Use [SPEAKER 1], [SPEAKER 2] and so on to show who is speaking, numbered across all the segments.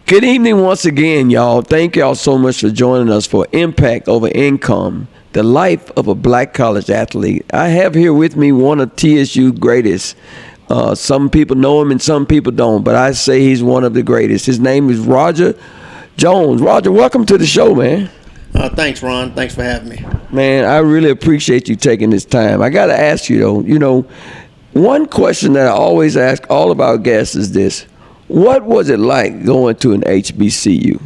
[SPEAKER 1] Good evening once again, y'all. Thank y'all so much for joining us for Impact Over Income, the life of a black college athlete. I have here with me one of TSU's greatest. Some people know him and some people don't, but I say he's one of the greatest. His name is Roger Jones. Roger, welcome to the show, man.
[SPEAKER 2] Thanks, Ron. Thanks for having me.
[SPEAKER 1] Man, I really appreciate you taking this time. I got to ask you, though, one question that I always ask all of our guests is this. What was it like going to an HBCU?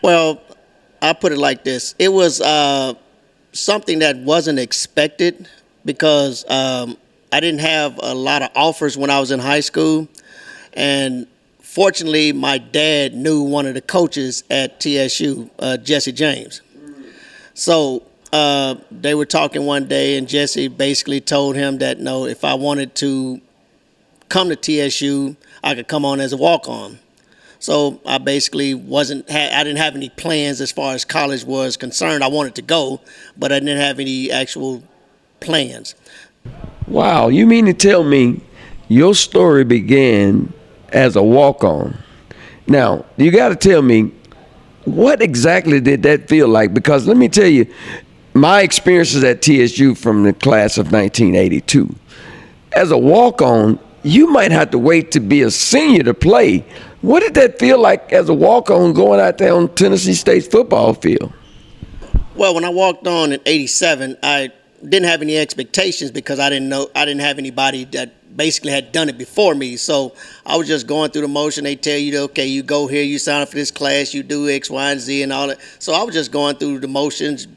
[SPEAKER 2] Well, I'll put it like this. It was something that wasn't expected because I didn't have a lot of offers when I was in high school. And fortunately, my dad knew one of the coaches at TSU, Jesse James. So they were talking one day, and Jesse basically told him that, no, if I wanted to come to TSU, I could come on as a walk-on. So I basically I didn't have any plans as far as college was concerned. I wanted to go, but I didn't have any actual plans.
[SPEAKER 1] Wow, you mean to tell me your story began as a walk-on? Now, you got to tell me, what exactly did that feel like? Because let me tell you, my experiences at TSU from the class of 1982. As a walk-on, you might have to wait to be a senior to play. What did that feel like as a walk-on going out there on Tennessee State's football field?
[SPEAKER 2] Well, when I walked on in '87, I didn't have any expectations because I didn't have anybody that basically had done it before me. So I was just going through the motion. They tell you, okay, you go here, you sign up for this class, you do X, Y, and Z and all that. So I was just going through the motions,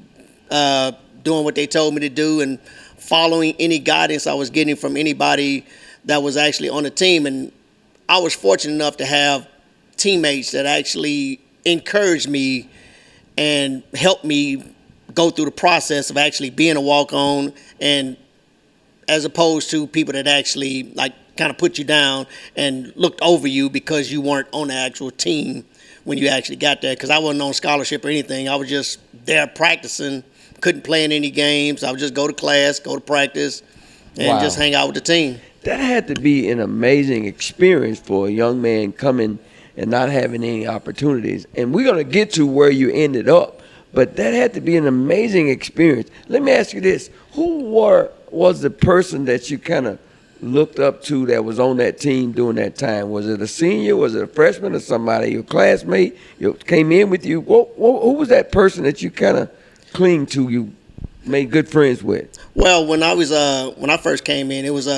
[SPEAKER 2] doing what they told me to do and following any guidance I was getting from anybody that was actually on the team. And I was fortunate enough to have teammates that actually encouraged me and helped me go through the process of actually being a walk-on, and as opposed to people that actually like kind of put you down and looked over you because you weren't on the actual team when you actually got there. Because I wasn't on scholarship or anything. I was just there practicing, couldn't play in any games. I would just go to class, go to practice, and just hang out with the team.
[SPEAKER 1] That had to be an amazing experience for a young man coming and not having any opportunities. And we're going to get to where you ended up, but that had to be an amazing experience. Let me ask you this. Who was the person that you kind of looked up to that was on that team during that time? Was it a senior? Was it a freshman or somebody, your classmate, came in with you? Who was that person that you kind of cling to, you made good friends with?
[SPEAKER 2] Well, when I first came in, it was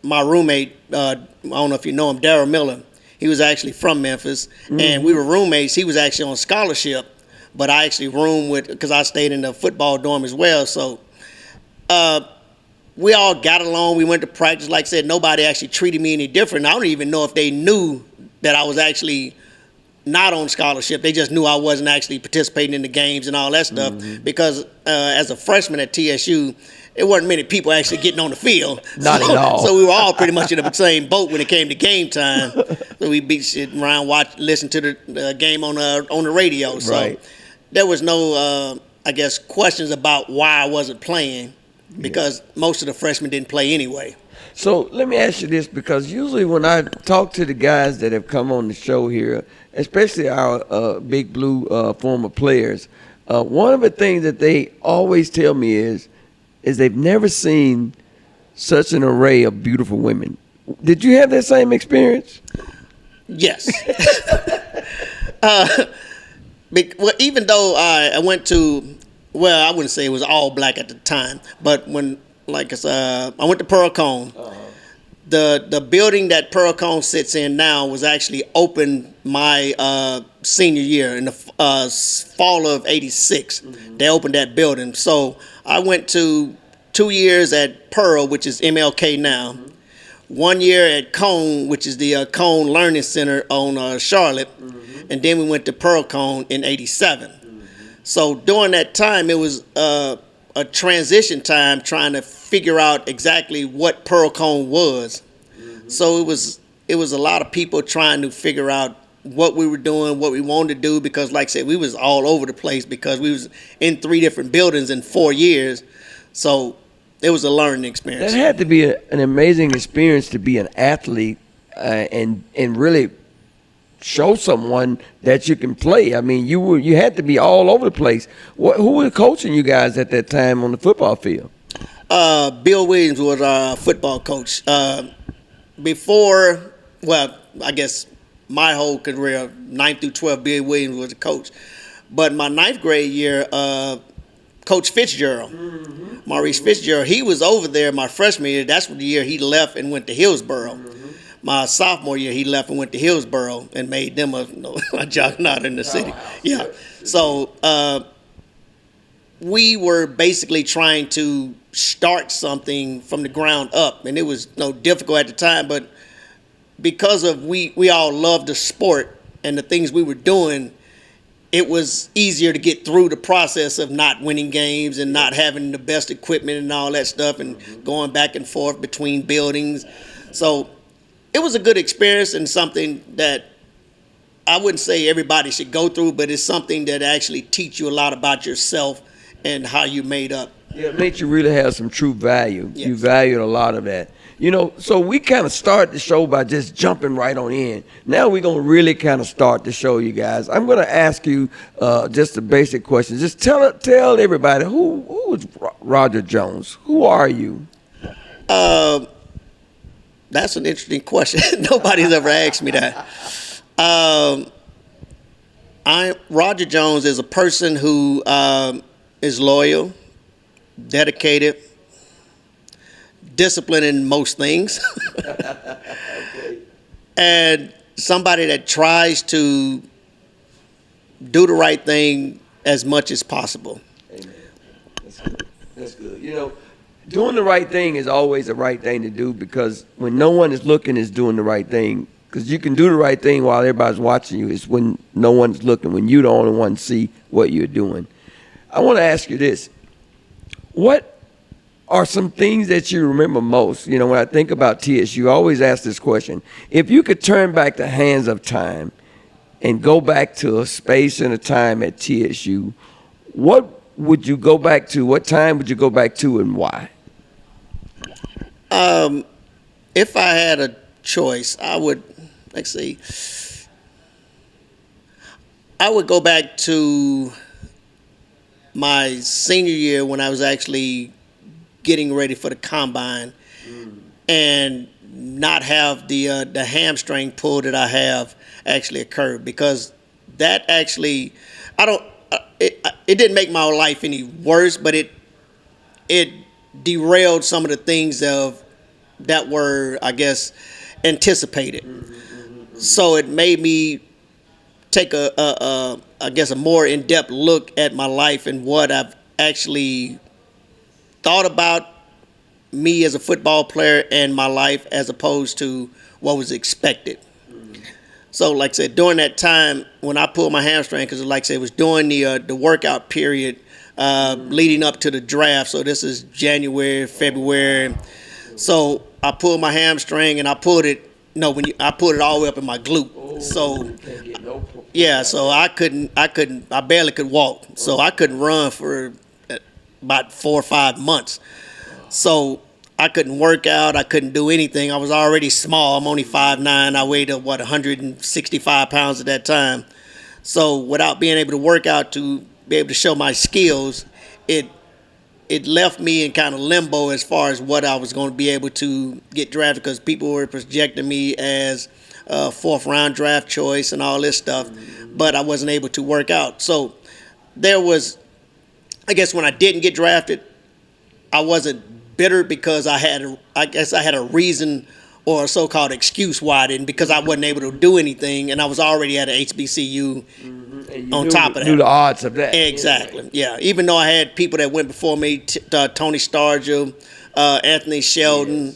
[SPEAKER 2] my roommate, I don't know if you know him, Darryl Miller. He was actually from Memphis, and we were roommates. He was actually on scholarship, but I actually roomed with, because I stayed in the football dorm as well. So we all got along. We went to practice. Like I said, nobody actually treated me any different. I don't even know if they knew that I was actually not on scholarship. They just knew I wasn't actually participating in the games and all that stuff, because as a freshman at TSU, there weren't many people actually getting on the field.
[SPEAKER 1] Not at all.
[SPEAKER 2] So we were all pretty much in the same boat when it came to game time. So we'd be sitting around, listen to the game on the radio. So
[SPEAKER 1] right.
[SPEAKER 2] There was no, questions about why I wasn't playing, because most of the freshmen didn't play anyway.
[SPEAKER 1] So let me ask you this, because usually when I talk to the guys that have come on the show here, especially our Big Blue former players, one of the things that they always tell me is they've never seen such an array of beautiful women. Did you have that same experience?
[SPEAKER 2] Yes. Well, even though I went to, I wouldn't say it was all black at the time, but when, I went to Pearl Cone. The building that Pearl Cone sits in now was actually opened my senior year in the fall of '86. They opened that building. So I went to 2 years at Pearl, which is MLK now. 1 year at Cone, which is the Cone Learning Center on Charlotte. And then we went to Pearl Cone in '87. So during that time, it was a transition time trying to figure out exactly what Pearl Cone was. So it was a lot of people trying to figure out what we were doing, what we wanted to do, because like I said, we was all over the place because we was in 3 different buildings in 4 years. So it was a learning experience.
[SPEAKER 1] That had to be an amazing experience to be an athlete and really show someone that you can play. I mean, you had to be all over the place. Who was coaching you guys at that time on the football field?
[SPEAKER 2] Bill Williams was our football coach. Before, well, I guess my whole career, 9th through 12th, Bill Williams was the coach. But my 9th grade year, Coach Fitzgerald, Maurice Fitzgerald, he was over there my freshman year. That's the year he left and went to Hillsboro. My sophomore year, he left and went to Hillsboro and made them a juggernaut in the city. Yeah. So we were basically trying to start something from the ground up, and it was difficult at the time, but because of we all loved the sport and the things we were doing, it was easier to get through the process of not winning games and not having the best equipment and all that stuff and going back and forth between buildings. So it was a good experience and something that I wouldn't say everybody should go through, but it's something that actually teach you a lot about yourself and how you made up.
[SPEAKER 1] Yeah, it makes you really have some true value.
[SPEAKER 2] Yes.
[SPEAKER 1] You valued a lot of that. So we kind of start the show by just jumping right on in. Now we're going to really kind of start the show, you guys. I'm going to ask you just a basic question. Just tell everybody, who is Roger Jones? Who are you?
[SPEAKER 2] That's an interesting question. Nobody's ever asked me that. Roger Jones is a person who is loyal, dedicated, disciplined in most things,
[SPEAKER 1] Okay.
[SPEAKER 2] and somebody that tries to do the right thing as much as possible.
[SPEAKER 1] Amen. That's good. That's good. Doing the right thing is always the right thing to do, because when no one is looking, is doing the right thing. Because you can do the right thing while everybody's watching you. It's when no one's looking, when you're the only one see what you're doing. I want to ask you this. What are some things that you remember most? When I think about TSU, I always ask this question. If you could turn back the hands of time and go back to a space and a time at TSU, what would you go back to? What time would you go back to, and why?
[SPEAKER 2] If I had a choice, I would, I would go back to my senior year when I was actually getting ready for the combine and not have the hamstring pull that I have actually occurred, because that actually, it didn't make my life any worse, but it derailed some of the things that were, I guess, anticipated. So it made me take a more in-depth look at my life and what I've actually thought about me as a football player and my life, as opposed to what was expected. So, like I said, during that time when I pulled my hamstring, because like I said, it was during the workout period leading up to the draft. So this is January, February. So I pulled my hamstring and I pulled it. I pulled it all the way up in my glute. So yeah, so I barely could walk. So I couldn't run for about 4 or 5 months. So I couldn't work out. I couldn't do anything. I was already small. I'm only 5'9". I weighed 165 pounds at that time. So without being able to work out to be able to show my skills, it left me in kind of limbo as far as what I was going to be able to get drafted, because people were projecting me as a 4th round draft choice and all this stuff, but I wasn't able to work out. So there was, I guess, when I didn't get drafted, I wasn't bitter, because I had a reason or a so-called excuse why I didn't, because I wasn't able to do anything, and I was already at an HBCU on top of that.
[SPEAKER 1] Knew the odds of that.
[SPEAKER 2] Exactly, yeah. Even though I had people that went before me, Tony Stargell, Anthony Sheldon,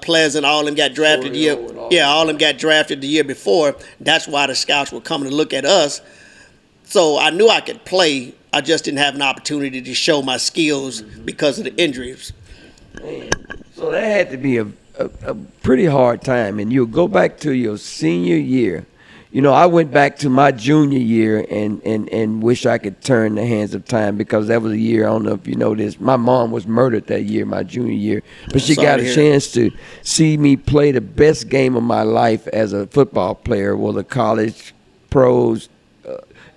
[SPEAKER 2] Pleasant, all of them got drafted the year. Yeah, all of them got drafted the year before. That's why the scouts were coming to look at us. So I knew I could play. I just didn't have an opportunity to show my skills because of the injuries.
[SPEAKER 1] Man. So that had to be a pretty hard time. And you'll go back to your senior year. I went back to my junior year and wish I could turn the hands of time, because that was a year, I don't know if you know this, my mom was murdered that year, my junior year. But she got a chance to see me play the best game of my life as a football player, whether college, pros,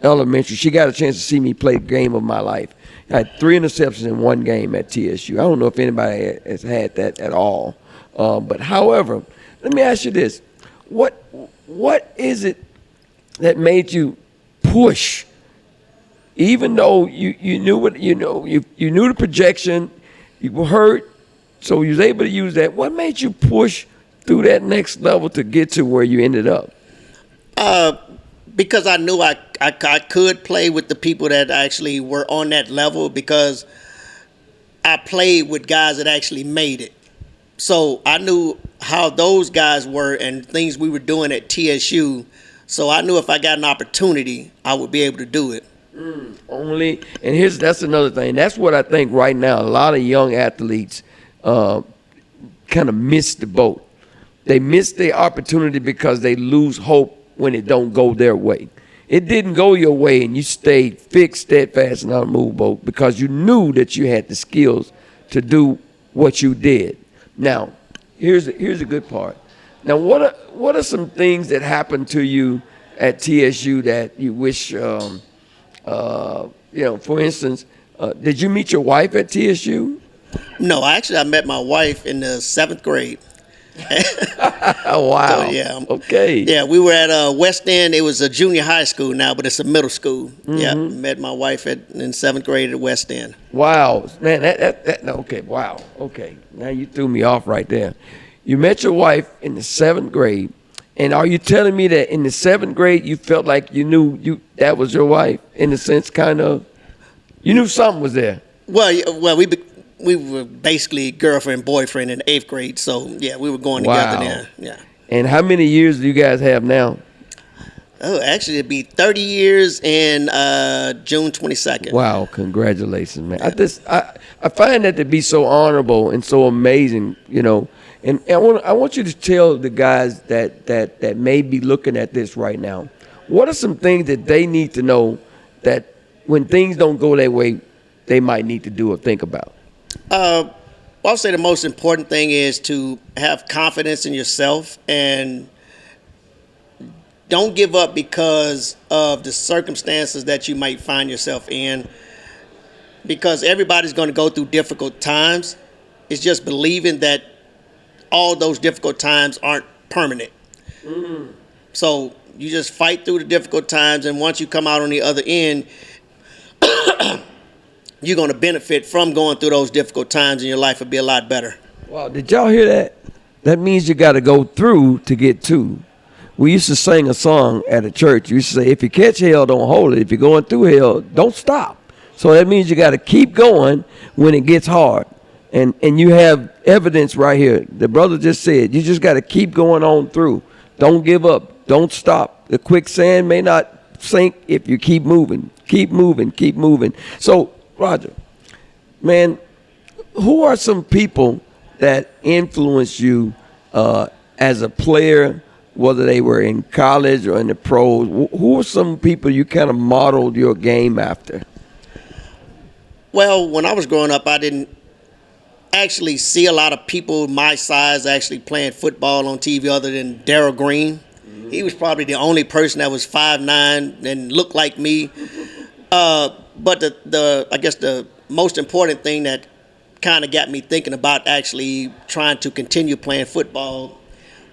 [SPEAKER 1] elementary. She got a chance to see me play the game of my life. I had 3 interceptions in one game at TSU. I don't know if anybody has had that at all. But however, let me ask you this. What is it that made you push, even though you knew what you knew the projection, you were hurt, so you was able to use that? What made you push through that next level to get to where you ended up?
[SPEAKER 2] Because I knew I could play with the people that actually were on that level, because I played with guys that actually made it. So I knew how those guys were and things we were doing at TSU. So I knew if I got an opportunity, I would be able to do it.
[SPEAKER 1] That's another thing. That's what I think right now. A lot of young athletes kind of miss the boat. They miss the opportunity because they lose hope when it don't go their way. It didn't go your way, and you stayed fixed, steadfast, and unmovable because you knew that you had the skills to do what you did. Now, here's a good part. Now, what are some things that happened to you at TSU that you wish, for instance, did you meet your wife at TSU?
[SPEAKER 2] No, actually, I met my wife in the 7th grade.
[SPEAKER 1] Wow.
[SPEAKER 2] So, yeah.
[SPEAKER 1] Okay.
[SPEAKER 2] Yeah, we were at West End. It was a junior high school now, but it's a middle school. Mm-hmm. Yeah, met my wife in 7th grade at West End.
[SPEAKER 1] Wow, man. Okay. Wow. Okay. Now you threw me off right there. You met your wife in the 7th grade, and are you telling me that in the 7th grade you felt like you knew that was your wife, in a sense, kind of? You knew something was there.
[SPEAKER 2] Well, we were basically girlfriend, boyfriend in the 8th grade. So, yeah, we were going together there. Yeah.
[SPEAKER 1] And how many years do you guys have now?
[SPEAKER 2] Oh, actually, it'd be 30 years in June 22nd.
[SPEAKER 1] Wow, congratulations, man. Yeah. I find that to be so honorable and so amazing, And I want you to tell the guys that may be looking at this right now, what are some things that they need to know that when things don't go their way, they might need to do or think about?
[SPEAKER 2] I'll say the most important thing is to have confidence in yourself and don't give up because of the circumstances that you might find yourself in, because everybody's going to go through difficult times. It's just believing that all those difficult times aren't permanent. Mm-hmm. So you just fight through the difficult times, and once you come out on the other end, you're going to benefit from going through those difficult times, and your life will be a lot better.
[SPEAKER 1] Wow, did y'all hear that? That means you got to go through to get to. We used to sing a song at a church. We used to say, if you catch hell, don't hold it. If you're going through hell, don't stop. So that means you got to keep going when it gets hard. And you have evidence right here. The brother just said, you just got to keep going on through. Don't give up. Don't stop. The quicksand may not sink if you keep moving. Keep moving. Keep moving. So, Roger, man, who are some people that influenced you as a player, whether they were in college or in the pros? Who are some people you kind of modeled your game after?
[SPEAKER 2] Well, when I was growing up, I didn't actually see a lot of people my size actually playing football on TV other than Darryl Green. Mm-hmm. He was probably the only person that was 5'9" and looked like me. But I guess the most important thing that kind of got me thinking about actually trying to continue playing football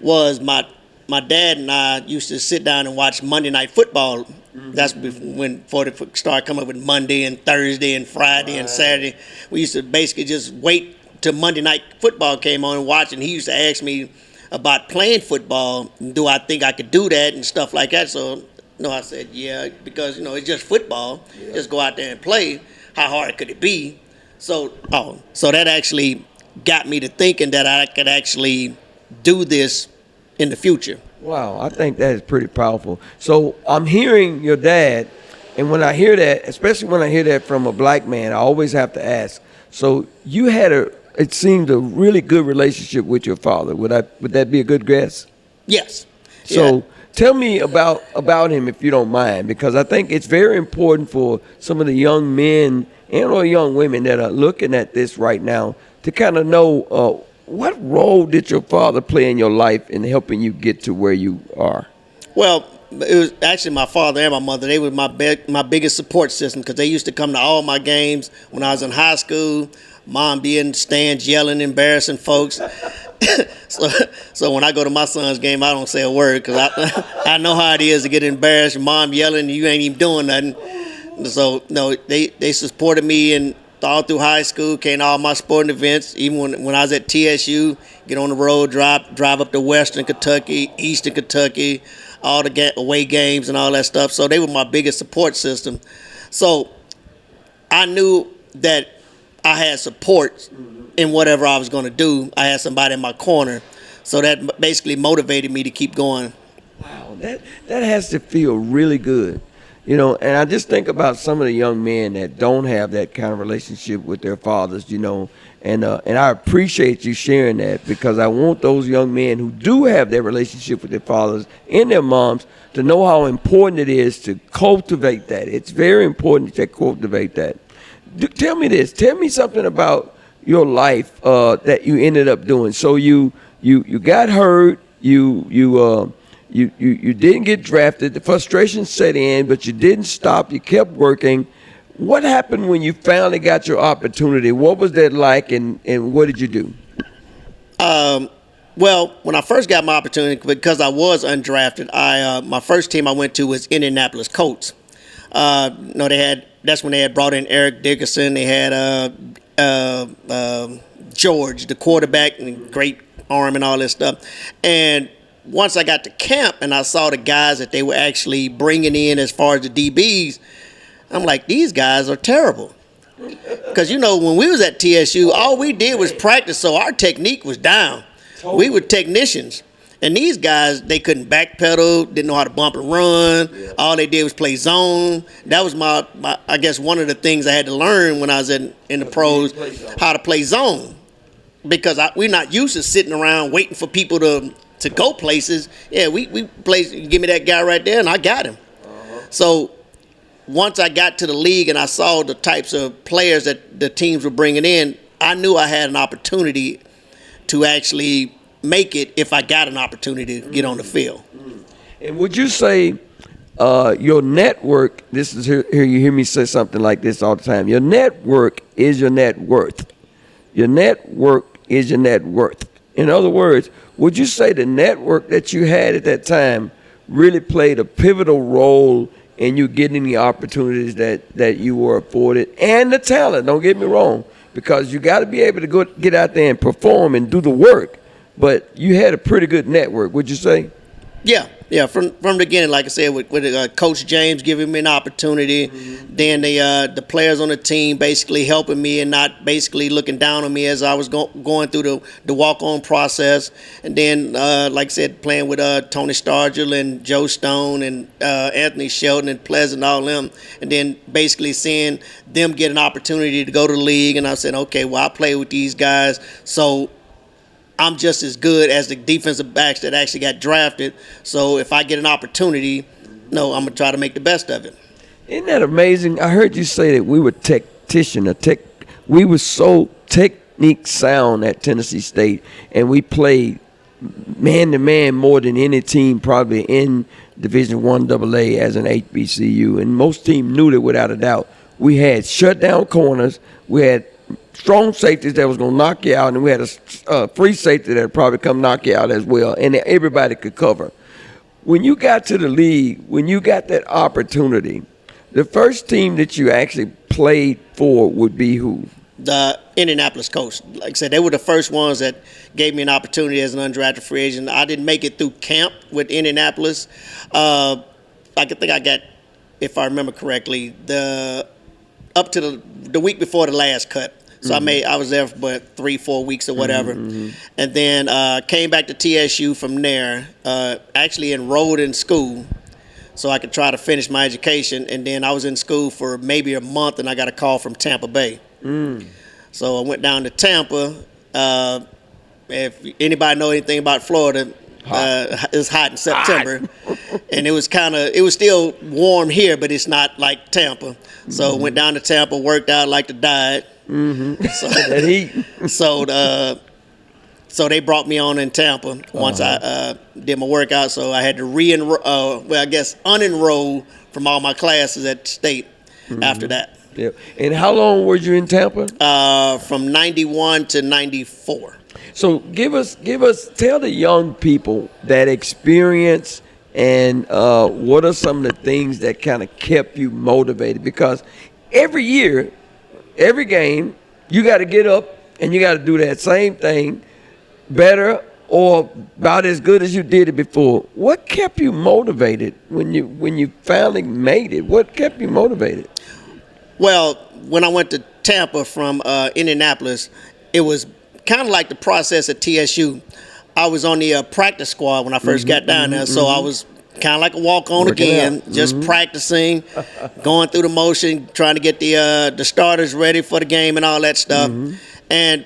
[SPEAKER 2] was my dad and I used to sit down and watch Monday Night Football. Mm-hmm. That's when it started coming up with Monday and Thursday and Friday and Saturday. We used to basically just wait till Monday Night Football came on and watch, and he used to ask me about playing football. Do I think I could do that and stuff like that? So, no, I said, yeah, because, it's just football. Yeah. Just go out there and play. How hard could it be? So that actually got me to thinking that I could actually do this in the future.
[SPEAKER 1] Wow, I think that is pretty powerful. So I'm hearing your dad, and when I hear that, especially when I hear that from a black man, I always have to ask. So you had it seemed a really good relationship with your father. Would that be a good guess?
[SPEAKER 2] Yes.
[SPEAKER 1] So Tell me about him if you don't mind, because I think it's very important for some of the young men and or young women that are looking at this right now to kind of know what role did your father play in your life in helping you get to where you are?
[SPEAKER 2] Well, it was actually my father and my mother. They were my biggest support system because they used to come to all my games when I was in high school. Mom be in the stands yelling, embarrassing folks. so when I go to my son's game, I don't say a word because I know how it is to get embarrassed. Your mom yelling, you ain't even doing nothing. So no, they supported me and all through high school, came to all my sporting events. Even when I was at TSU, get on the road, drive up to Western Kentucky, Eastern Kentucky, all the away games and all that stuff. So they were my biggest support system. So I knew that I had support in whatever I was going to do. I had somebody in my corner. So that basically motivated me to keep going.
[SPEAKER 1] Wow, that has to feel really good. And I just think about some of the young men that don't have that kind of relationship with their fathers, and I appreciate you sharing that, because I want those young men who do have that relationship with their fathers and their moms to know how important it is to cultivate that. It's very important to cultivate that. Tell me this. Tell me something about your life that you ended up doing. So you got hurt. You didn't get drafted. The frustration set in, but you didn't stop. You kept working. What happened when you finally got your opportunity? What was that like, and what did you do?
[SPEAKER 2] Well, when I first got my opportunity, because I was undrafted, my first team I went to was Indianapolis Colts. That's when they had brought in Eric Dickerson. They had George, the quarterback, and great arm and all this stuff. And once I got to camp and I saw the guys that they were actually bringing in as far as the DBs, I'm like, these guys are terrible. Because, when we was at TSU, all we did was practice, so our technique was down. We were technicians. And these guys, they couldn't backpedal, didn't know how to bump and run. Yeah. All they did was play zone. That was my I guess, one of the things I had to learn when I was in the pros, how to play zone. Because we're not used to sitting around waiting for people to go places. Yeah, we play, give me that guy right there, and I got him. Uh-huh. So once I got to the league and I saw the types of players that the teams were bringing in, I knew I had an opportunity to actually make it if I got an opportunity to get on the field.
[SPEAKER 1] And would you say your network, this is here you hear me say something like this all the time, your network is your net worth. Your network is your net worth. In other words, would you say the network that you had at that time really played a pivotal role in you getting the opportunities that you were afforded, and the talent, don't get me wrong, because you got to be able to go get out there and perform and do the work. But you had a pretty good network, would you say?
[SPEAKER 2] Yeah. From the beginning, like I said, with Coach James giving me an opportunity, then the players on the team basically helping me and not basically looking down on me as I was going through the walk-on process, and then like I said, playing with Tony Stargell and Joe Stone and Anthony Shelton and Pleasant, all them, and then basically seeing them get an opportunity to go to the league, and I said, okay, well, I play with these guys, so I'm just as good as the defensive backs that actually got drafted. So if I get an opportunity, I'm going to try to make the best of it.
[SPEAKER 1] Isn't that amazing? I heard you say that we were we were so technique sound at Tennessee State, and we played man-to-man more than any team probably in Division I AA as an HBCU. And most teams knew that without a doubt. We had shutdown corners. We had strong safeties that was going to knock you out, and we had a free safety that would probably come knock you out as well, and everybody could cover. When you got to the league, when you got that opportunity, the first team that you actually played for would be who?
[SPEAKER 2] The Indianapolis Colts. Like I said, they were the first ones that gave me an opportunity as an undrafted free agent. I didn't make it through camp with Indianapolis. I think I got, if I remember correctly, up to the week before the last cut. So I was there for about 3-4 weeks or whatever, and then came back to TSU from there. Actually enrolled in school, so I could try to finish my education. And then I was in school for maybe a month, and I got a call from Tampa Bay. So I went down to Tampa. If anybody know anything about Florida, it's hot in September. and it was still warm here, but it's not like Tampa. So went down to Tampa, worked out like the diet. So
[SPEAKER 1] That heat.
[SPEAKER 2] so they brought me on in Tampa once I did my workout. So I had to unenroll from all my classes at the state after that.
[SPEAKER 1] Yeah. And how long were you in Tampa?
[SPEAKER 2] From 91 to 94.
[SPEAKER 1] So tell the young people that experience and what are some of the things that kind of kept you motivated? Because every year, every game, you got to get up and you got to do that same thing better or about as good as you did it before. What kept you motivated when you finally made it? What kept you motivated?
[SPEAKER 2] Well, when I went to Tampa from Indianapolis, it was kind of like the process at TSU. I was on the practice squad when I first got down there, so I was kind of like a walk-on again, just practicing, going through the motion, trying to get the starters ready for the game and all that stuff, and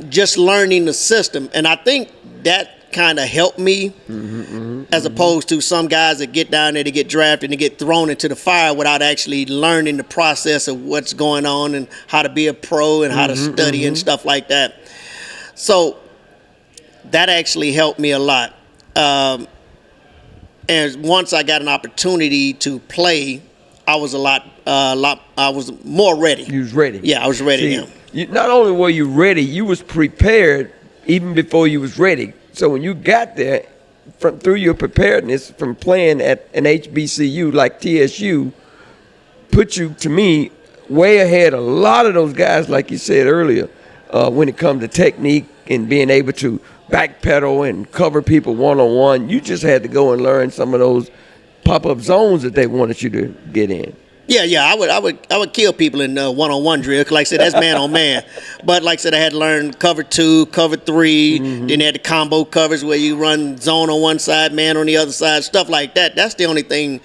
[SPEAKER 2] just learning the system. And I think that kind of helped me as opposed to some guys that get down there to get drafted and get thrown into the fire without actually learning the process of what's going on and how to be a pro and how to study and stuff like that. So that actually helped me a lot. And once I got an opportunity to play, I was I was more ready.
[SPEAKER 1] You was ready.
[SPEAKER 2] Yeah, I was ready.
[SPEAKER 1] Not only were you ready, you was prepared even before you was ready. So when you got there, through your preparedness from playing at an HBCU like TSU, put you, to me, way ahead of a lot of those guys, like you said earlier, when it comes to technique and being able to backpedal and cover people one-on-one. You just had to go and learn some of those pop-up zones that they wanted you to get in.
[SPEAKER 2] Yeah, I would kill people in one-on-one drill. 'Cause like I said, that's man on man. But like I said, I had to learn cover 2, cover 3. Then they had the combo covers where you run zone on one side, man on the other side, stuff like that. That's the only thing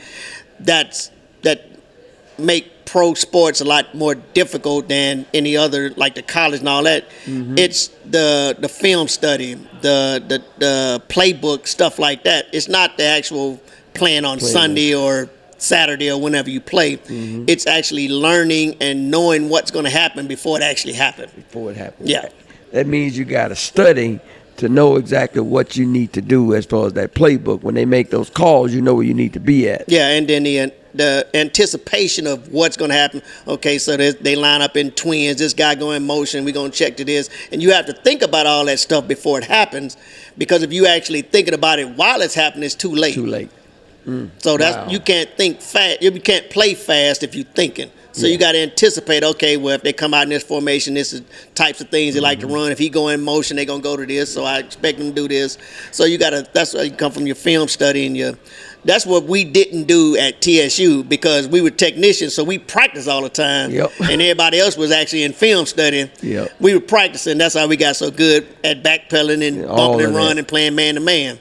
[SPEAKER 2] that make pro sports a lot more difficult than any other, like the college and all that. It's the film study, the playbook, stuff like that. It's not the actual playing on Sunday or Saturday or whenever you play. It's actually learning and knowing what's going to happen before it actually happens.
[SPEAKER 1] Before it happens.
[SPEAKER 2] Yeah.
[SPEAKER 1] That means you got to study to know exactly what you need to do as far as that playbook. When they make those calls, you know where you need to be at.
[SPEAKER 2] Yeah, and then the anticipation of what's going to happen. Okay, so they line up in twins. This guy go in motion. We're going to check to this. And you have to think about all that stuff before it happens, because if you actually thinking about it while it's happening, it's too late.
[SPEAKER 1] Too late.
[SPEAKER 2] So that's you can't think fast. You can't play fast if you're thinking. So you got to anticipate. Okay, well, if they come out in this formation, this is types of things they like to run. If he go in motion, they're gonna go to this. So I expect them to do this. So you got to. That's why you come from your film study and your. That's what we didn't do at TSU, because we were technicians, so we practiced all the time. And everybody else was actually in film studying. We were practicing. That's how we got so good at backpedaling and bumping and running and playing man to man.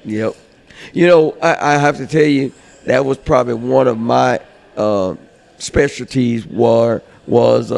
[SPEAKER 1] You know, I have to tell you, that was probably one of my specialties was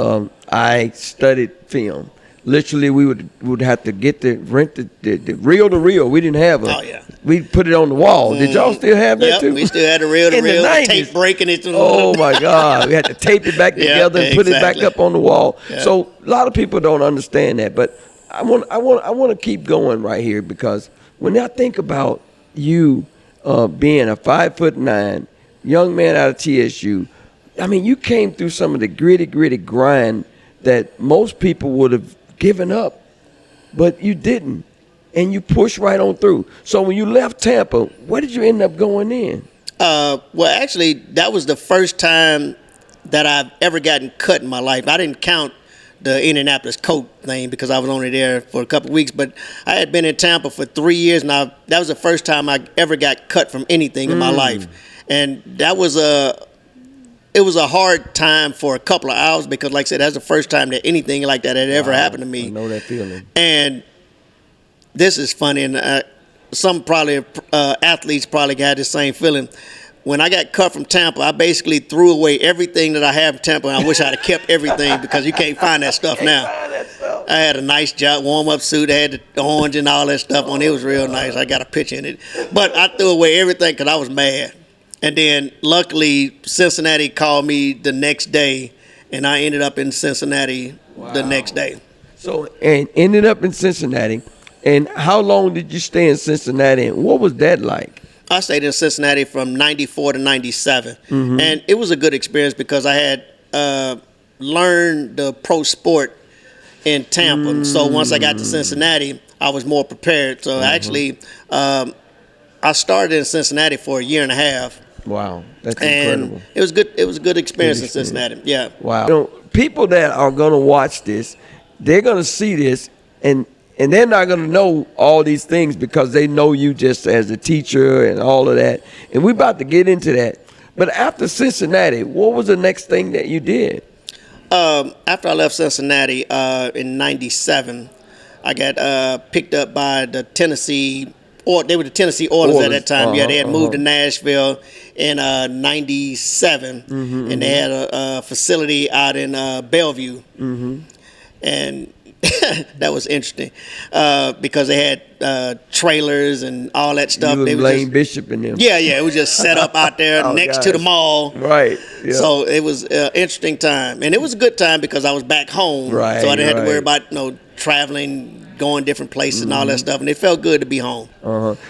[SPEAKER 1] I studied film. Literally, we would have to rent the reel to reel. We didn't have
[SPEAKER 2] Oh, yeah.
[SPEAKER 1] We put it on the wall. Did y'all still have that too?
[SPEAKER 2] We still had a reel to reel. The tape breaking it.
[SPEAKER 1] Oh my God! We had to tape it back together and put it back up on the wall. So a lot of people don't understand that, but I want to keep going right here, because when I think about you being a 5'9" young man out of TSU, I mean, you came through some of the gritty grind that most people would have given up, but you didn't, and you pushed right on through. So when you left Tampa, where did you end up going in?
[SPEAKER 2] Well, actually, that was the first time that I've ever gotten cut in my life. I didn't count the Indianapolis coat thing because I was only there for a couple of weeks, but I had been in Tampa for 3 years now. That was the first time I ever got cut from anything in my life, and that was it was a hard time for a couple of hours, because, like I said, that's the first time that anything like that had ever happened to me.
[SPEAKER 1] I know that feeling.
[SPEAKER 2] And this is funny, and some probably athletes probably had the same feeling. When I got cut from Tampa, I basically threw away everything that I have in Tampa, and I wish I'd have kept everything, because you can't find that stuff now. I had a nice job, warm-up suit. I had the orange and all that stuff on. It was real nice. I got a picture in it. But I threw away everything because I was mad. And then, luckily, Cincinnati called me the next day, and I ended up in Cincinnati the next day.
[SPEAKER 1] So, and ended up in Cincinnati. And how long did you stay in Cincinnati, and what was that like?
[SPEAKER 2] I stayed in Cincinnati from 94 to 97. And it was a good experience because I had learned the pro sport in Tampa. So once I got to Cincinnati, I was more prepared. So actually, I started in Cincinnati for a year and a half.
[SPEAKER 1] Wow, that's
[SPEAKER 2] And
[SPEAKER 1] incredible.
[SPEAKER 2] it was good. It was a good experience in Cincinnati. Yeah.
[SPEAKER 1] Wow. You know, people that are going to watch this, they're going to see this, and they're not going to know all these things because they know you just as a teacher and all of that. And we're about to get into that. But after Cincinnati, what was the next thing that you did?
[SPEAKER 2] After I left Cincinnati in '97, I got picked up by the Tennessee. Or they were the Tennessee Oilers at that time. Yeah, they had moved to Nashville in '97, and they had a facility out in Bellevue, and that was interesting because they had trailers and all that stuff.
[SPEAKER 1] You
[SPEAKER 2] they
[SPEAKER 1] and
[SPEAKER 2] were
[SPEAKER 1] Lane
[SPEAKER 2] just,
[SPEAKER 1] Bishop and them.
[SPEAKER 2] yeah, it was just set up out there next to the mall.
[SPEAKER 1] Right. Yeah.
[SPEAKER 2] So it was an interesting time, and it was a good time because I was back home,
[SPEAKER 1] Right,
[SPEAKER 2] so I didn't have to worry
[SPEAKER 1] right.
[SPEAKER 2] about traveling, going different places and all that stuff, and it felt good to be home.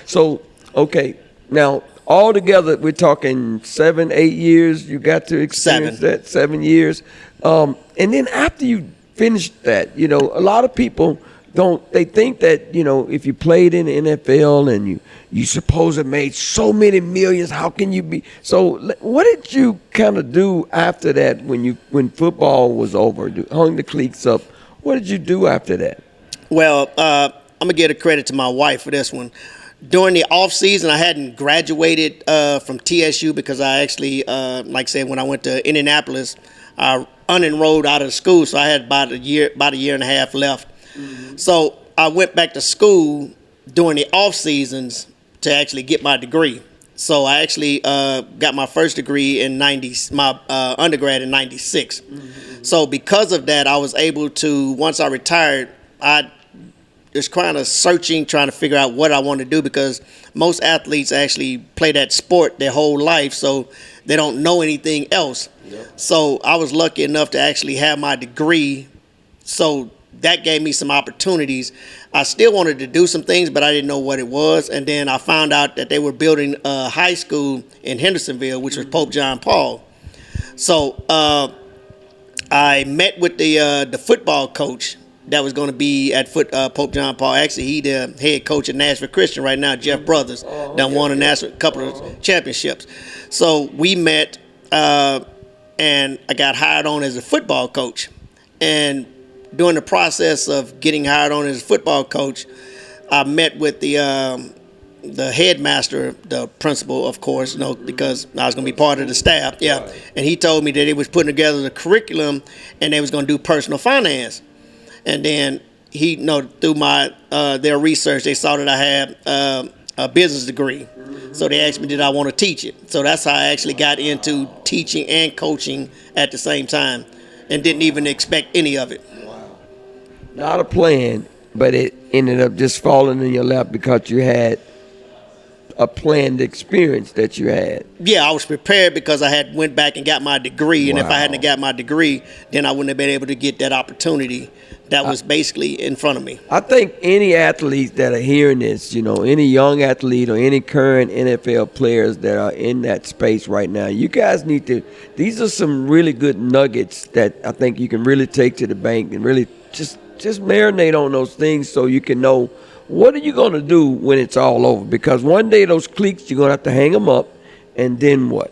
[SPEAKER 1] So, okay, now altogether we're talking 7, 8 years. You got to experience
[SPEAKER 2] 7.
[SPEAKER 1] that 7 years, and then after you finished that, you know, a lot of people don't. They think that, you know, if you played in the NFL and you supposed to made so many millions, how can you be? So, what did you kind of do after that when football was over? Hung the cleats up. What did you do after that?
[SPEAKER 2] Well, I'm gonna give a credit to my wife for this one. During the off season, I hadn't graduated from TSU because I actually, like I said, when I went to Indianapolis, I unenrolled out of school, so I had about a year and a half left. So I went back to school during the off seasons to actually get my degree. So I actually got my first degree in my undergrad in '96. So because of that, I was able to, once I retired, I was kind of searching, trying to figure out what I want to do because most athletes actually play that sport their whole life, so they don't know anything else. So I was lucky enough to actually have my degree, so that gave me some opportunities. I still wanted to do some things, but I didn't know what it was. And then I found out that they were building a high school in Hendersonville, which was Pope John Paul. So I met with the football coach that was going to be at Pope John Paul. Actually, he the head coach at Nashville Christian right now, Jeff Brothers, done won a couple of championships. So we met, and I got hired on as a football coach. And during the process of getting hired on as a football coach, I met with the headmaster, the principal, of course, you know, because I was going to be part of the staff. Yeah, and he told me that they was putting together the curriculum, and they was going to do personal finance. And then he, through my their research, they saw that I had a business degree. So they asked me, did I want to teach it? So that's how I actually got into teaching and coaching at the same time, and didn't even expect any of it.
[SPEAKER 1] Not a plan, but it ended up just falling in your lap because you had a planned experience that you had.
[SPEAKER 2] Yeah, I was prepared because I had went back and got my degree, and if I hadn't got my degree, then I wouldn't have been able to get that opportunity that was basically in front of me.
[SPEAKER 1] I think any athletes that are hearing this, you know, any young athlete or any current NFL players that are in that space right now, you guys need to, these are some really good nuggets that I think you can really take to the bank and really just marinate on those things so you can know what are you going to do when it's all over. Because one day those cleats, you're going to have to hang them up, and then what?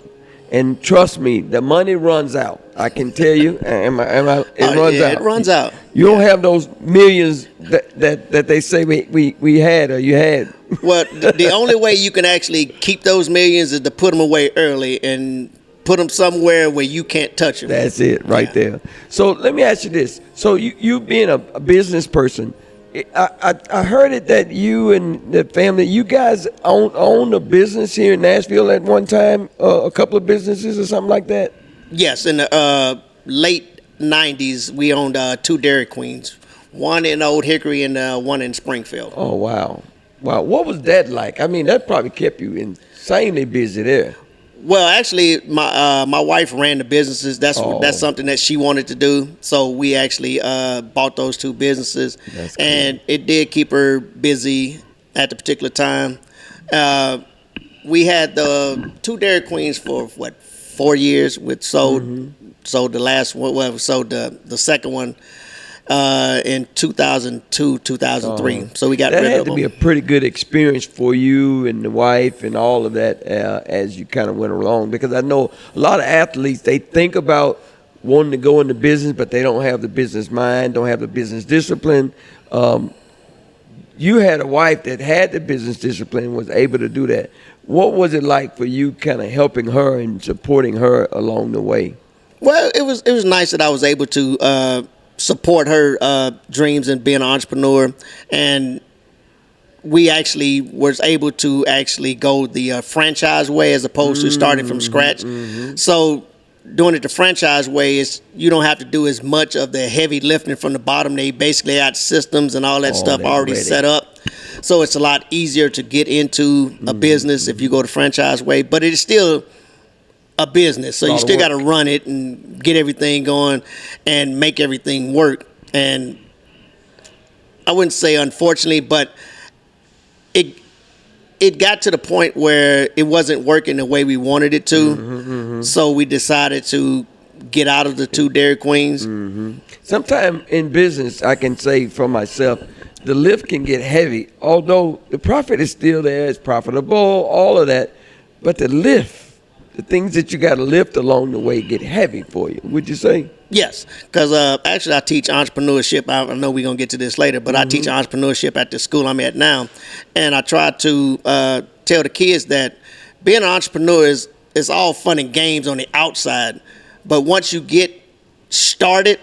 [SPEAKER 1] And trust me, the money runs out. I can tell you, it runs out.
[SPEAKER 2] It runs out.
[SPEAKER 1] You don't have those millions that they say we had or you had.
[SPEAKER 2] Well, the only way you can actually keep those millions is to put them away early and put them somewhere where you can't touch them.
[SPEAKER 1] That's it right there. So let me ask you this. So you being a business person, I heard it that you and the family, you guys owned a business here in Nashville at one time, a couple of businesses or something like that?
[SPEAKER 2] Yes, in the late 90s, we owned 2 Dairy Queens. one in Old Hickory and one in Springfield.
[SPEAKER 1] Oh, wow. Wow. What was that like? I mean, that probably kept you insanely busy there.
[SPEAKER 2] Well, actually, my wife ran the businesses. That's
[SPEAKER 1] Oh.
[SPEAKER 2] something that she wanted to do. So we actually bought those two businesses,
[SPEAKER 1] That's cool.
[SPEAKER 2] and it did keep her busy at the particular time. We had the two Dairy Queens for 4 years. We sold the last one. Well, we sold the second one in 2002, 2003. So we got
[SPEAKER 1] that
[SPEAKER 2] rid
[SPEAKER 1] had
[SPEAKER 2] of
[SPEAKER 1] to
[SPEAKER 2] them.
[SPEAKER 1] be a pretty good experience for you and the wife and all of that as you kind of went along, because I know a lot of athletes, they think about wanting to go into business, but they don't have the business mind, don't have the business discipline. You had a wife that had the business discipline and was able to do that. What was it like for you kind of helping her and supporting her along the way?
[SPEAKER 2] Well, it was nice that I was able to support her dreams and being an entrepreneur, and we actually was able to actually go the franchise way as opposed to starting from scratch. So doing it the franchise way is you don't have to do as much of the heavy lifting from the bottom. They basically had systems and all that stuff
[SPEAKER 1] they're
[SPEAKER 2] already
[SPEAKER 1] ready.
[SPEAKER 2] set up. So it's a lot easier to get into a business if you go the franchise way, but it is still a business. So you
[SPEAKER 1] Lot of
[SPEAKER 2] still got to
[SPEAKER 1] work.
[SPEAKER 2] run it and get everything going and make everything work. And I wouldn't say unfortunately, but it got to the point where it wasn't working the way we wanted it to. So we decided to get out of the two Dairy Queens.
[SPEAKER 1] Sometime in business, I can say for myself, the lift can get heavy, although the profit is still there, it's profitable, all of that. But the lift, the things that you got to lift along the way get heavy for you, would you say?
[SPEAKER 2] Yes, because actually I teach entrepreneurship. I know we're going to get to this later, but I teach entrepreneurship at the school I'm at now. And I try to tell the kids that being an entrepreneur is all fun and games on the outside. But once you get started,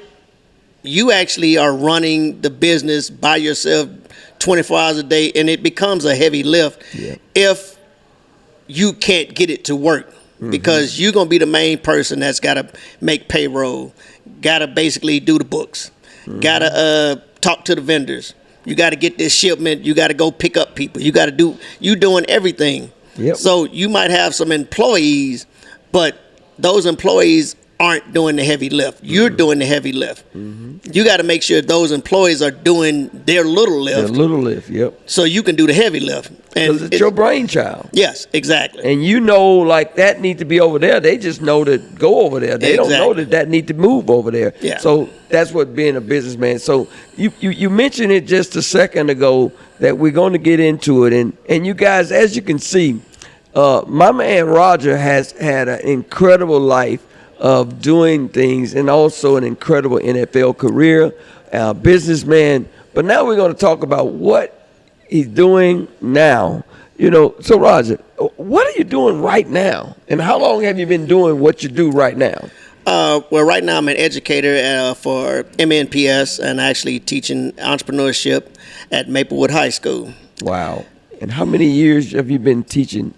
[SPEAKER 2] you actually are running the business by yourself 24 hours a day, and it becomes a heavy lift if you can't get it to work. Because you're going to be the main person that's got to make payroll, got to basically do the books, got to talk to the vendors. You got to get this shipment. You got to go pick up people. You got to you doing everything.
[SPEAKER 1] Yep.
[SPEAKER 2] So you might have some employees, but those employees aren't doing the heavy lift. You're doing the heavy lift. You got to make sure those employees are doing their little lift.
[SPEAKER 1] A little lift, yep.
[SPEAKER 2] So you can do the heavy lift. And
[SPEAKER 1] Because it's your brainchild.
[SPEAKER 2] Yes, exactly.
[SPEAKER 1] And you know, like, that need to be over there. They just know to go over there. They don't know that need to move over there.
[SPEAKER 2] Yeah.
[SPEAKER 1] So that's what being a businessman. So you mentioned it just a second ago that we're going to get into it. And you guys, as you can see, my man Roger has had an incredible life of doing things and also an incredible NFL career, businessman. But now we're going to talk about what he's doing now. You know, so Roger, what are you doing right now? And how long have you been doing what you do right now?
[SPEAKER 2] Well, right now I'm an educator for MNPS and actually teaching entrepreneurship at Maplewood High School.
[SPEAKER 1] Wow. And how many years have you been teaching?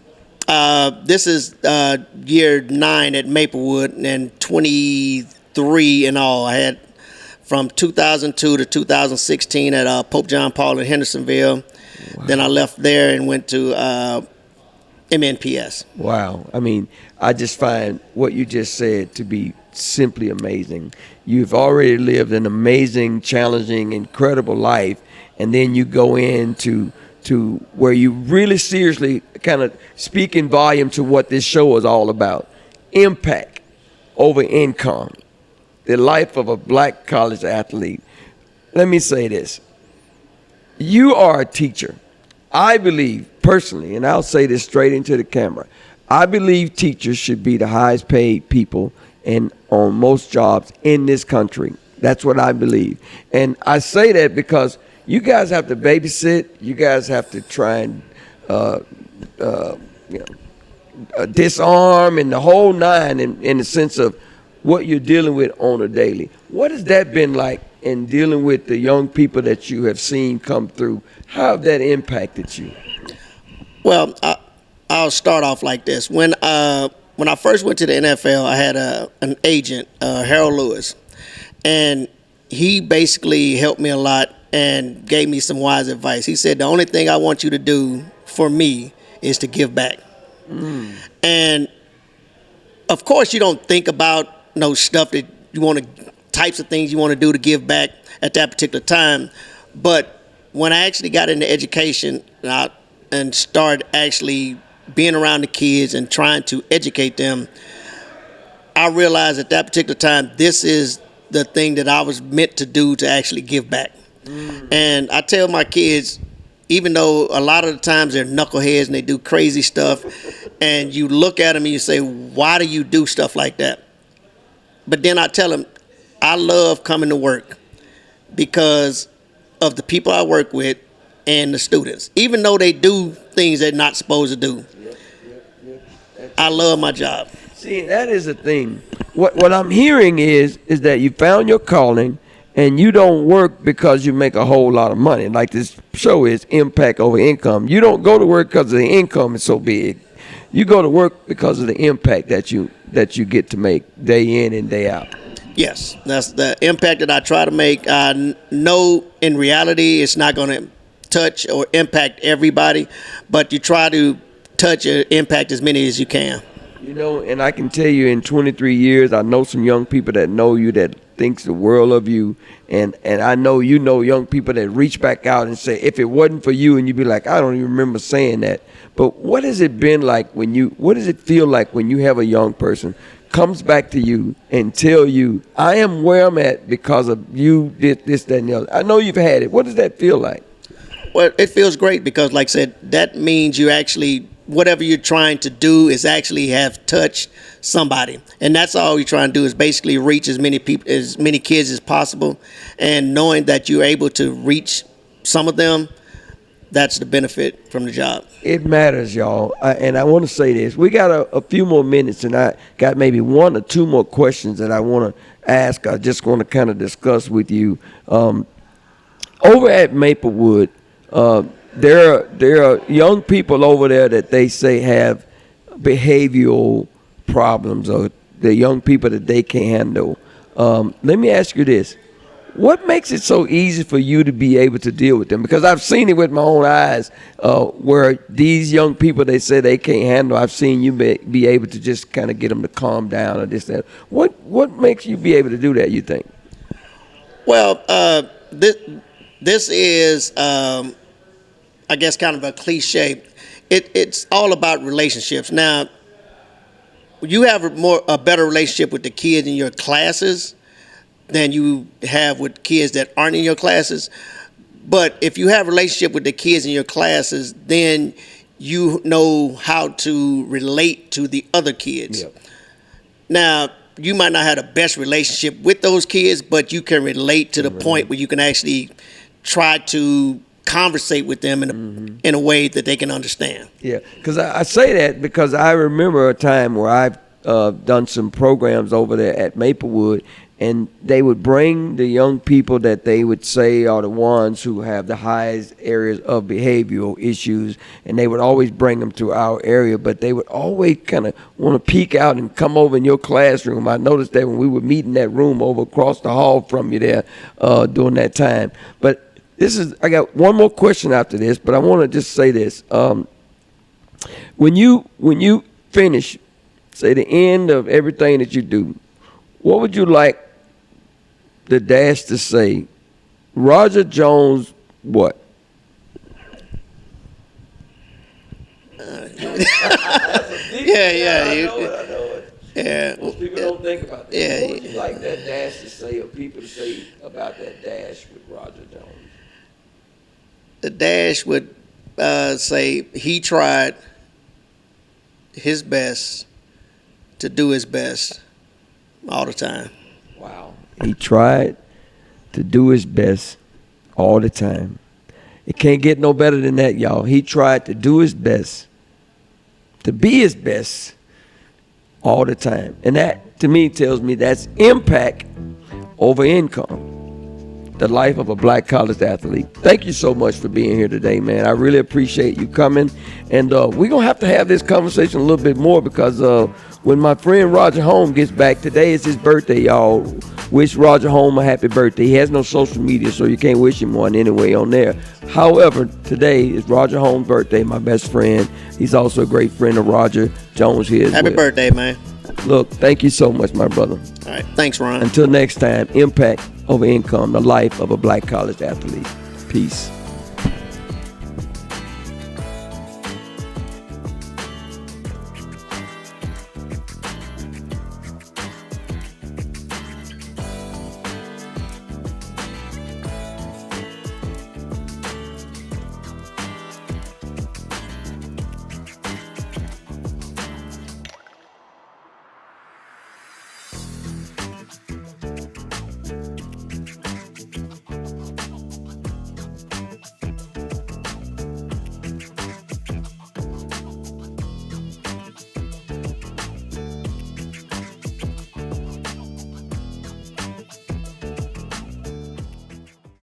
[SPEAKER 2] This is year 9 at Maplewood and 23 in all. I had from 2002 to 2016 at Pope John Paul in Hendersonville. Wow. Then I left there and went to MNPS.
[SPEAKER 1] Wow. I mean, I just find what you just said to be simply amazing. You've already lived an amazing, challenging, incredible life, and then you go into where you really seriously kind of speak in volume to what this show is all about. Impact over income. The life of a black college athlete. Let me say this. You are a teacher. I believe personally, and I'll say this straight into the camera, I believe teachers should be the highest paid people on most jobs in this country. That's what I believe. And I say that because you guys have to babysit. You guys have to try and disarm and the whole nine in the sense of what you're dealing with on a daily. What has that been like in dealing with the young people that you have seen come through? How have that impacted you?
[SPEAKER 2] Well, I'll start off like this. When I first went to the NFL, I had an agent, Harold Lewis, and he basically helped me a lot and gave me some wise advice. He said, the only thing I want you to do for me is to give back. And of course, you don't think about stuff that you want to, types of things you want to do to give back at that particular time. But when I actually got into education and started actually being around the kids and trying to educate them, I realized at that particular time, this is the thing that I was meant to do, to actually give back. And I tell my kids, even though a lot of the times they're knuckleheads and they do crazy stuff, and you look at them and you say, why do you do stuff like that? But then I tell them, I love coming to work because of the people I work with and the students. Even though they do things they're not supposed to do, I love my job.
[SPEAKER 1] See, that is the thing. What I'm hearing is that you found your calling, and you don't work because you make a whole lot of money. Like this show is impact over income. You don't go to work because the income is so big. You go to work because of the impact that you get to make day in and day out.
[SPEAKER 2] Yes, that's the impact that I try to make. I know in reality it's not going to touch or impact everybody, but you try to touch and impact as many as you can.
[SPEAKER 1] And I can tell you in 23 years, I know some young people that know you that thinks the world of you. And I know young people that reach back out and say, if it wasn't for you, and you'd be like, I don't even remember saying that. But what has it been like what does it feel like when you have a young person comes back to you and tell you, I am where I'm at because of you did this, that, and the other? I know you've had it. What does that feel like?
[SPEAKER 2] Well, it feels great because, like I said, that means you actually, whatever you're trying to do is actually have touched somebody. And that's all you're trying to do is basically reach as many people, as many kids as possible. And knowing that you're able to reach some of them, that's the benefit from the job.
[SPEAKER 1] It matters, y'all. And I want to say this. We got a few more minutes, and I got maybe one or two more questions that I want to ask. I just want to kind of discuss with you. Over at Maplewood, there are young people over there that they say have behavioral problems, or the young people that they can't handle. Let me ask you this. What makes it so easy for you to be able to deal with them? Because I've seen it with my own eyes where these young people, they say they can't handle. I've seen you be able to just kind of get them to calm down or this, that. What makes you be able to do that, you think?
[SPEAKER 2] Well, this is, I guess, kind of a cliche. It's all about relationships. Now, you have a better relationship with the kids in your classes than you have with kids that aren't in your classes. But if you have a relationship with the kids in your classes, then you know how to relate to the other kids. Yep. Now, you might not have the best relationship with those kids, but you can relate to the point where you can actually try to conversate with them in a way that they can understand.
[SPEAKER 1] Yeah, because I say that because I remember a time where I've done some programs over there at Maplewood, and they would bring the young people that they would say are the ones who have the highest areas of behavioral issues, and they would always bring them to our area, but they would always kind of want to peek out and come over in your classroom. I noticed that when we would meet in that room over across the hall from you there during that time. But I got one more question after this, but I want to just say this. When you finish, say the end of everything that you do, what would you like the dash to say? Roger Jones, what?
[SPEAKER 2] Yeah.
[SPEAKER 1] I know it.
[SPEAKER 2] Yeah.
[SPEAKER 1] Most people don't think about that.
[SPEAKER 2] Yeah.
[SPEAKER 1] What would you like that dash to say, or people to say about that dash with Roger Jones?
[SPEAKER 2] The dash would say he tried his best to do his best all the time.
[SPEAKER 1] Wow. He tried to do his best all the time. It can't get no better than that, y'all. He tried to do his best, to be his best all the time. And that, to me, tells me that's impact over income. The life of a black college athlete. Thank you so much for being here today, man. I really appreciate you coming. And we're going to have this conversation a little bit more because when my friend Roger Holmes gets back, today is his birthday, y'all. wish Roger Holm a happy birthday. He has no social media, so you can't wish him one anyway on there. However, today is Roger Holm's birthday, my best friend. He's also a great friend of Roger Jones here as
[SPEAKER 2] Happy
[SPEAKER 1] well.
[SPEAKER 2] birthday, man.
[SPEAKER 1] Look, thank you so much, my brother.
[SPEAKER 2] All right. Thanks, Ron.
[SPEAKER 1] Until next time, impact over income, the life of a black college athlete. Peace.